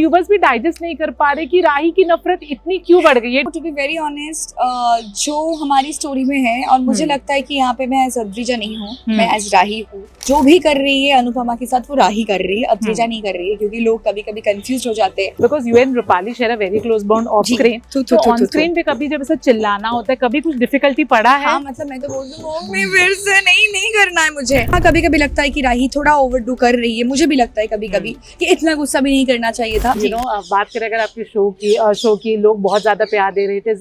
Viewers भी digest नहीं कर पा रहे कि राही की नफरत इतनी क्यों बढ़ गई है। टू बी वेरी ऑनेस्ट, जो हमारी स्टोरी में है और मुझे लगता है कि यहाँ पे मैं एज अद्रिजा नहीं हूँ, मैं एज राही हूँ। जो भी कर रही है अनुपमा के साथ वो राही कर रही है, अद्रिजा नहीं कर रही है, क्योंकि लोग कभी कभी कंफ्यूज हो जाते हैं। Because you and Rupali share a very close bond of screen, तो ऑन स्क्रीन पे कभी जब ऐसा चिल्लाना होता है, कभी कुछ डिफिकल्टी पड़ा है? हाँ, मतलब मैं तो बोल दूँ फिर से नहीं करना है मुझे। हाँ, कभी कभी लगता है कि राही थोड़ा ओवरडू कर रही है, मुझे भी लगता है कभी कभी कि इतना गुस्सा भी नहीं करना चाहिए था। यू नो, बात करें अगर आपके शो की लोग बहुत ज्यादा प्यार दे रहे थे,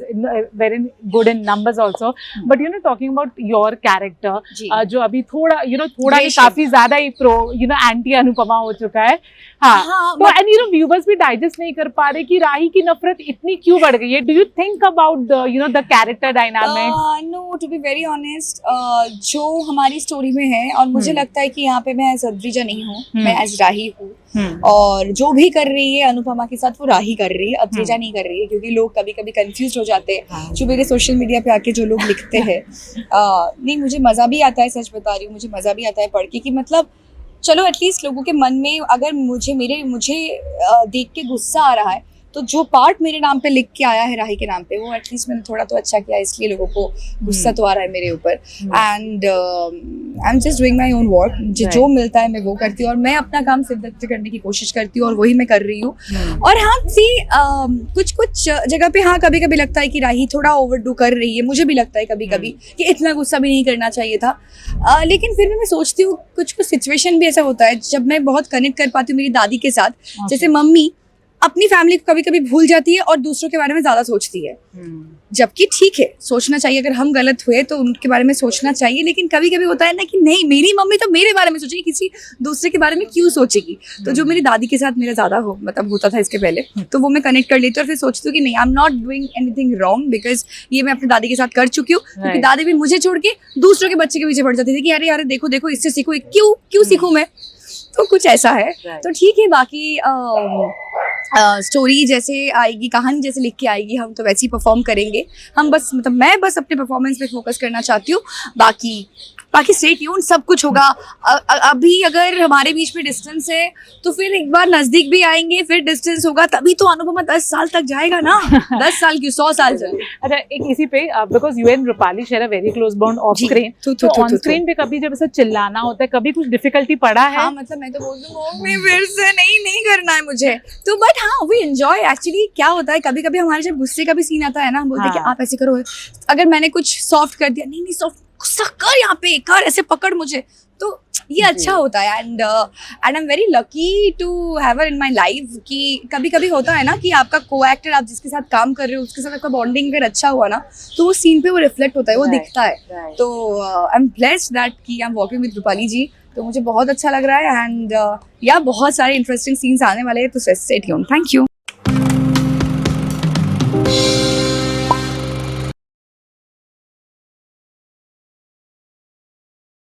very good in numbers also, but you know talking about your character जो अभी थोड़ा थोड़ा नहीं काफी ज्यादा ही प्रो एंटी अनुपमा हो चुका है। हाँ, तो एंड व्यूवर्स भी डाइजेस्ट नहीं कर पा रहे कि राही की नफरत इतनी क्यों बढ़ गई है। Do you think about the character dynamic? No, to be very honest, जो हमारी स्टोरी में है और मुझे लगता है कि यहाँ पे मैं एज अद्रिजा नहीं हूँ, मैं एज राही हूँ। और जो भी कर रही है अनुपमा के साथ वो राही कर रही है, अद्रिजा नहीं कर रही है, क्योंकि लोग कभी कभी कंफ्यूज हो जाते हैं। जो मेरे सोशल मीडिया पे आके जो लोग लिखते हैं, नहीं, मुझे मजा भी आता है, सच बता रही हूँ, मुझे मजा भी आता है पढ़ के कि मतलब चलो एटलीस्ट लोगों के मन में अगर मुझे देख के गुस्सा आ रहा है, तो जो पार्ट मेरे नाम पे लिख के आया है राही के नाम पे, वो एटलीस्ट मैंने थोड़ा तो अच्छा किया, इसलिए लोगों को गुस्सा तो आ रहा है मेरे ऊपर। And I am just doing my own work. जो मिलता है मैं वो करती हूँ और मैं अपना काम सिद्ध करने की कोशिश करती हूँ और वही मैं कर रही हूँ। और हाँ, कुछ जगह पे हाँ कभी कभी लगता है कि राही थोड़ा ओवरडू कर रही है, मुझे भी लगता है कभी कभी कि इतना गुस्सा भी नहीं करना चाहिए था। लेकिन फिर भी मैं सोचती हूँ कुछ सिचुएशन भी ऐसा होता है जब मैं बहुत कनेक्ट कर पाती हूँ मेरी दादी के साथ। जैसे मम्मी अपनी फैमिली को कभी कभी भूल जाती है और दूसरों के बारे में ज्यादा सोचती है, जबकि ठीक है, सोचना चाहिए। अगर हम गलत हुए तो उनके बारे में सोचना चाहिए, लेकिन कभी कभी होता है ना कि नहीं, मेरी मम्मी तो मेरे बारे में सोचेगी, किसी दूसरे के बारे में क्यों सोचेगी। तो जो मेरी दादी के साथ मेरा ज्यादा होता था इसके पहले, तो वो मैं कनेक्ट कर लेती हूँ और फिर सोचती हूँ कि नहीं, I am not doing anything wrong, because ये मैं अपनी दादी के साथ कर चुकी हूँ। क्योंकि दादी भी मुझे छोड़ के दूसरों के बच्चे के पीछे पड़ जाती थी कि अरे देखो इससे सीखो, क्यों सीखूं मैं। तो कुछ ऐसा है। तो ठीक है, बाकी स्टोरी जैसे आएगी, कहानी जैसे लिख के आएगी, हम तो वैसे ही परफॉर्म करेंगे। मैं बस अपने परफॉर्मेंस पे फोकस करना चाहती हूँ। बाकी स्टे ट्यून्ड, सब कुछ होगा। अभी अगर हमारे बीच में डिस्टेंस है तो फिर एक बार नजदीक भी आएंगे, फिर डिस्टेंस होगा, तभी तो अनुपमा 10 साल तक जाएगा ना। 10 साल क्यों, 100 साल चले। अच्छा, एक इसी पे, because you and Rupali share a very close bond of screen, तो ऑन स्क्रीन पे कभी जब ऐसा चिल्लाना होता है, कभी कुछ डिफिकल्टी पड़ा है? हाँ, मतलब मैं तो बोल दूँ फिर से नहीं करना है मुझे तो, बट हाँ, वी एंजॉय। एक्चुअली क्या होता है, कभी कभी हमारे जब गुस्से का भी सीन आता है ना, हम बोलते हैं कि आप ऐसे करो। अगर मैंने कुछ सॉफ्ट कर दिया, नहीं सॉफ्ट, गुस्सा कर, यहाँ पे कर, ऐसे पकड़ मुझे, तो ये अच्छा होता है। And I am very lucky to have her in my life. कि कभी कभी होता है ना कि आपका को एक्टर, आप जिसके साथ काम कर रहे हो, उसके साथ आपका बॉन्डिंग अगर अच्छा हुआ ना, तो वो सीन पे वो रिफ्लेक्ट होता है, वो दिखता है। तो आई एम ब्लेस्ड दैट कि I am working with Rupali ji, तो मुझे बहुत अच्छा लग रहा है। एंड बहुत सारे इंटरेस्टिंग सीन्स आने वाले हैं, तो स्टे ट्यून्ड। Thank you.